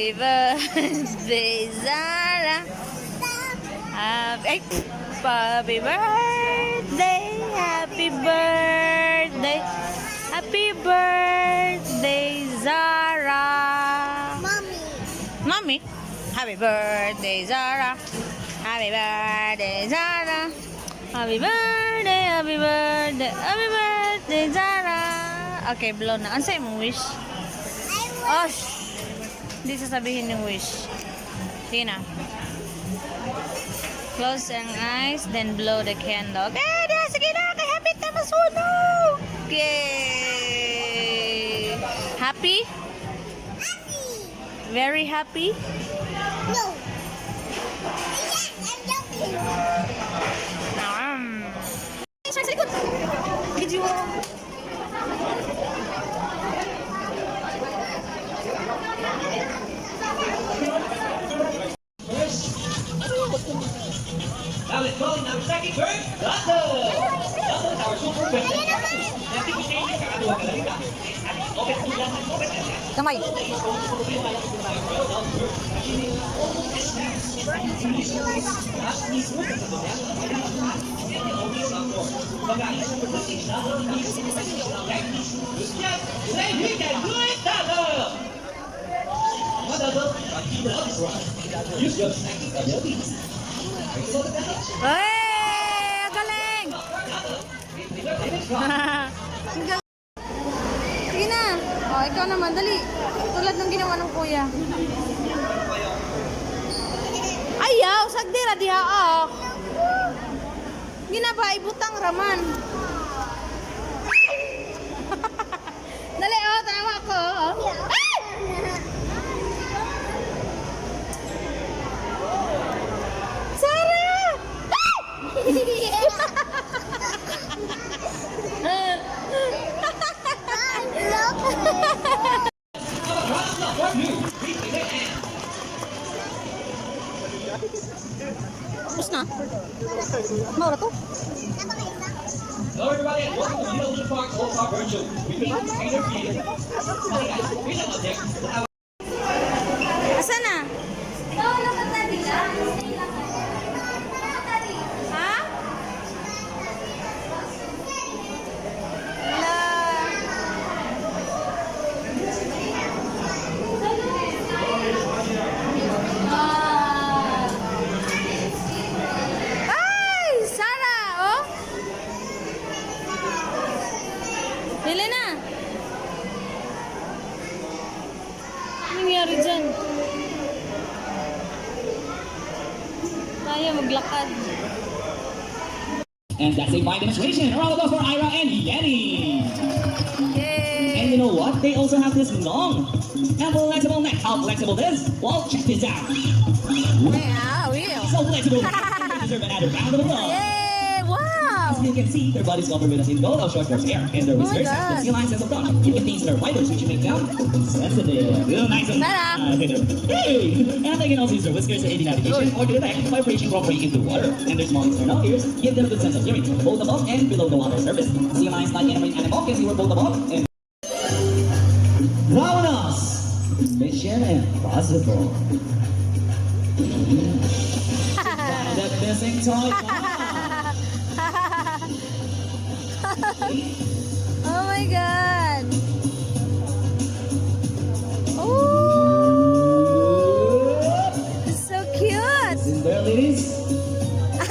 Happy birthday, Zara. Happy birthday, happy birthday, happy birthday, Zara. Mommy, happy birthday, Zara. Happy birthday, Zara. Happy birthday, happy birthday, happy birthday, Zara. Okay, blow na. Ano sa'yo mong wish? Oh, hindi sasabihin yung wish. Sige na. Close ang eyes, then blow the candle. Okay, na, sige na. Kay happy na masunog. Okay. Happy? Happy. Very happy? No. Yes, I'm jumping. Sa likod. Video. Now let's go ng second bird, Double! Double our super birthday party. Nanti ko kayo kakagawa ka lang ito. Open po lang, open na siya. Kamay. Say we can do it, Double! What Double? Use your second abilities. Hey, galing! Sige na. Oh, ikaw naman, dali. Tulad ng ginawa ng kuya. Ayaw, sagdira diha ah. Ginaba, ibutang raman. Dali, oh, tawa ko. Oh. Ay! Sarah! Tapos na? Maura to? Hello everybody and welcome to Middle Park All Park Virtual. We meet Taylor Creator. Hi guys, we lang out there. Asan na? Ha? Ay! Sarah! Oh! Bili na! Ano nangyari dyan? Tayo maglakad. And that's a fine demonstration. A round of applause for Ira and Yenny. Yay! And you know what? They also have this long and flexible neck. How flexible it is? Well, check this out. Yeah, real. So flexible. They deserve another round of applause. Yay! Wow! As you can see, their bodies covered with a thin coat of short coarse hair, and their whiskers have the skin lines as of dawn. It contains their fibers, which make them sensitive. Real nice and hey! And they can also use their whiskers to aid in navigation or to detect vibration from breaking into water. And their small external ears give them a good sense of hearing, both above and below the water surface. Sea lions, like any marine animal, can see both above and Vamonos! Mission impossible. Find that missing toy. Oh my god! Ooh! So cute! In there, ladies.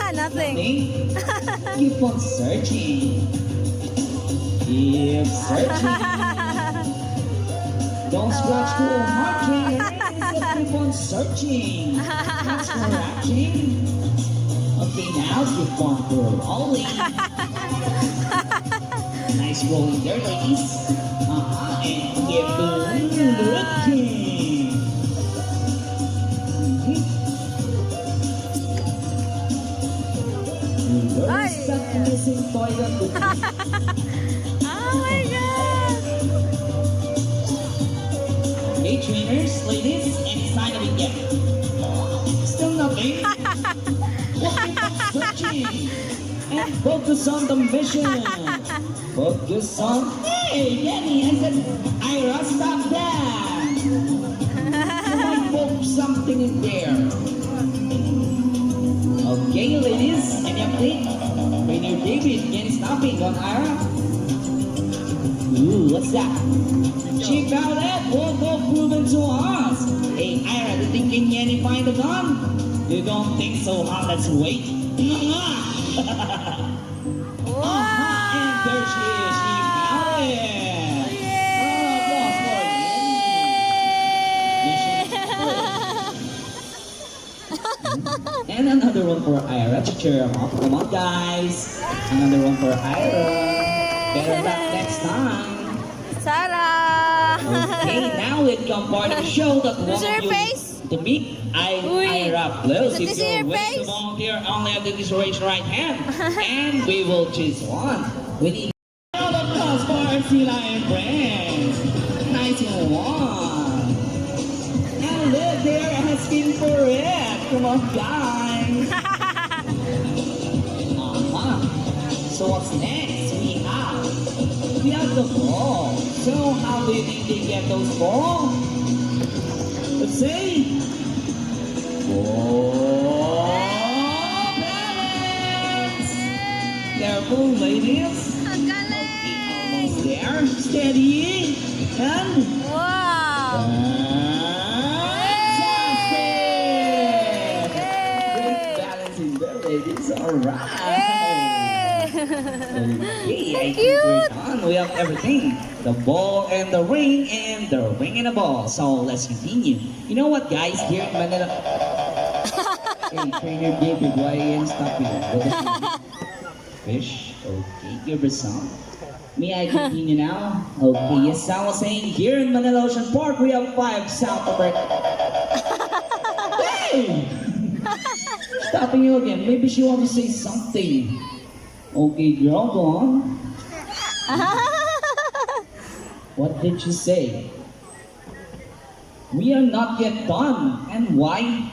Ah, nothing. Me? Keep on searching. Keep searching. Don't scratch too hard, kids. Just keep on searching. Thanks for watching. Okay, now keep on rolling. Nice rolling there, ladies. And keep looking. Where's that missing toy that we Oh my god! Okay, trainers, ladies, any sign of it yet? Still nothing? Keep on searching and focus on the mission. Focus on. Hey, Yenny, I said, Ira, stop that. poke something in there. Okay, ladies, any update? Trainer David, again stopping on Ira. Ooh, what's that? Check out that, won't go proven to us. Hey, Ira, you think can Yenny find the gun? You don't think so, huh? Let's wait. And there she is, she found it. Applause for Yenny. And another one for Ira to cheer him up. Come on, guys. Another one for Ira. Better luck next time. Sarah! Okay, now it comes part of the show that Is your you face? to meet Uy. Ira Plus. Is If this your you're willing to face? volunteer, only have to just raise your right hand, and we will choose one. We need all of us for our sea lion friends. 91. And look, they're asking for it. Come on, guys. So what's next? We have the ball. So how do you think they get those balls? Let's see. Oh, balance. Careful, ladies. Ang galing! Almost there. Steady. And Wow! fantastic. Great balancing there, ladies. All right. Okay, I think we're done. We have everything. The ball and the ring and the ring and the ball. So let's continue. You know what, guys? Here in Manila. Hey, Trainer David, why are you stopping? Fish. Okay, give her some. May I continue now? Okay, yes, I was saying here in Manila Ocean Park, we have 5 South America. Hey! Stopping you again. Maybe she wants to say something. Okay, girl, go on. What did you say? We are not yet done. And why?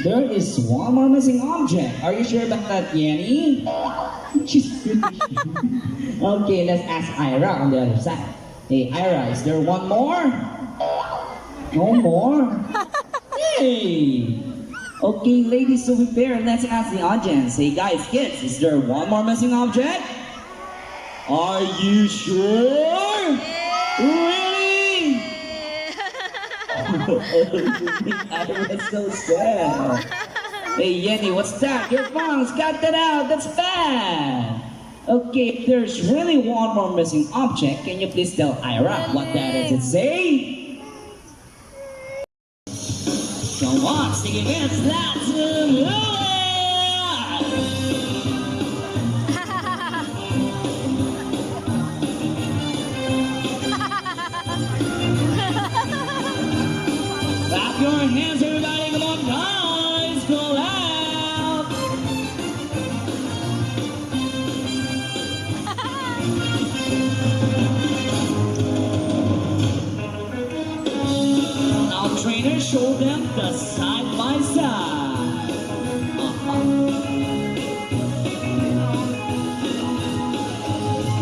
There is one more missing object. Are you sure about that, Yenny? She's pretty sure. Okay, let's ask Ira on the other side. Hey, Ira, is there one more? No more? Hey! Okay, ladies, to be fair, let's ask the audience. Hey, guys, kids, is there one more missing object? Are you sure? Really? Ira's so sad. Hey, Yenny, what's that? Your phone's got that out. That's bad. Okay, if there's really one more missing object, can you please tell Ira what that is? It say? Come on, sing it with lots of clap your hands, everybody. Come on, guys, go loud. Now, trainer, show them the side by side.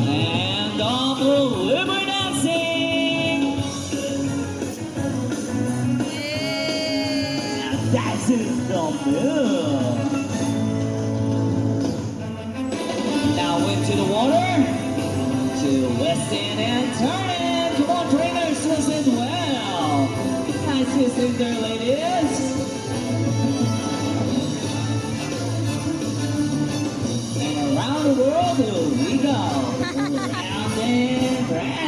And off the liver dancing. That is the move. Now into the water. To listen and turn. Come on, trainers, listen well. Nice listening there, ladies. And around the world, here we go. Round and round.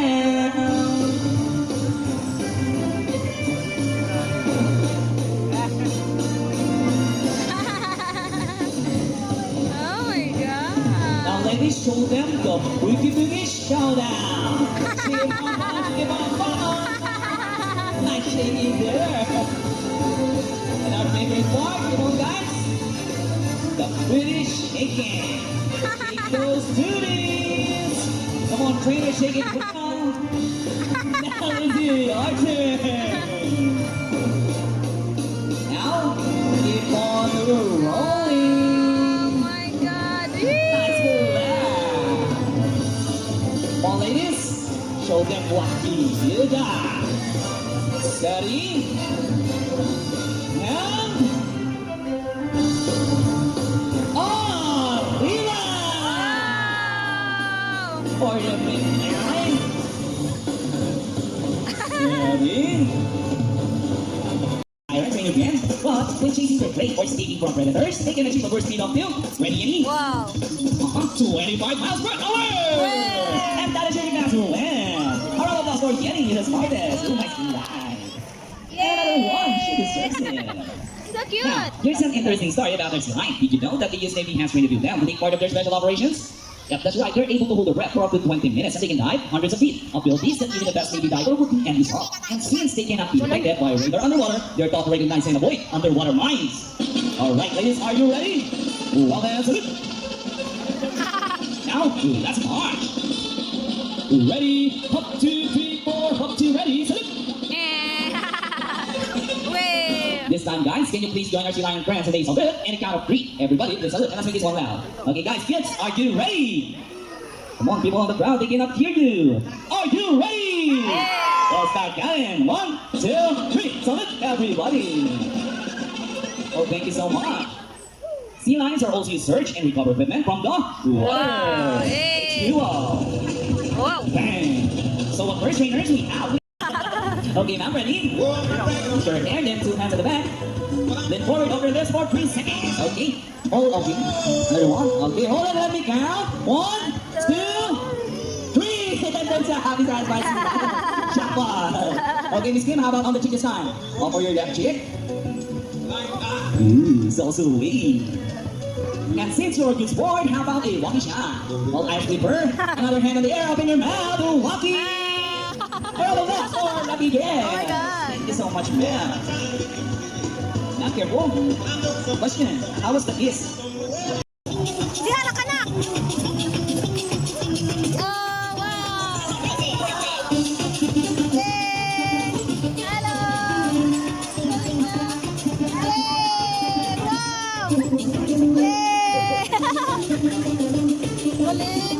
Oh my god! Now, ladies, show them the Boogie Boogie Showdown. Give on, give on, nice shaking there. And our favorite part, come on, guys. The British shaking. Shake those booties. Come on, trainer, shake it down. Now, Lizzie, our turn. Now, keep on rolling. Oh my god! Nice laugh. Come on, ladies, show them what you got. Steady. And... Arriba! For the midnight. Ready? Iron train again. But when chasing their prey or escaping from predators, they can achieve a burst speed of 2. Ready, Annie? Wow. 25 miles per hour! And that is your chance to win! A round of applause for Yenny, the smartest. Oh, nice ride. And another one, she deserves it. So cute. Now, here's an interesting story about their sea lion. Did you know that they use Navy hands trained to build them to take part of their special operations? Yep, that's right. They're able to hold their breath for up to 20 minutes and they can dive hundreds of feet. Abilities that even the best Navy diver would be envious of. And since they cannot be detected by radar underwater, they're taught to recognize and avoid underwater mines. Alright, ladies, are you ready? Well then, salute. Now, let's march. Ready? Up, 2, 3, 4. Up, 2, ready, salute. Wait. This time, guys, can you please join our Sea Lion friends and they salute and a count of 3. Everybody, let's salute and let's make this one loud. Okay, guys, kids, are you ready? Come on, people on the crowd, they cannot hear you. Are you ready? Let's start counting. 1, 2, 3. Salute, everybody. Oh, thank you so much. Sea lions are also use search and recover equipment from the water. Wow, hey. H2O. Wow. Bang. So what first trainers we have? Okay, ma'am, ready? Put your hair, then 2 hands at the back. Then forward over this for 3 seconds. Okay. Hold, okay. Another one. Okay, hold on, let me count. 1, 2, 3. And then sa happy satisfied. Shot. Okay, Miss Kim, how about on the cheek this time? Offer your left cheek. Ooh, so sweet. And since you're a good sport, how about a walkie shot? Well, eye flipper. Another hand in the air, open your mouth. A walkie. All of that for lucky guess. Oh my God. Thank you so much, man. Now, careful. Question, how was the kiss? Si Halak anak. Oh, wow. Yay. Hello. Yay. Wow. Yay. Galing.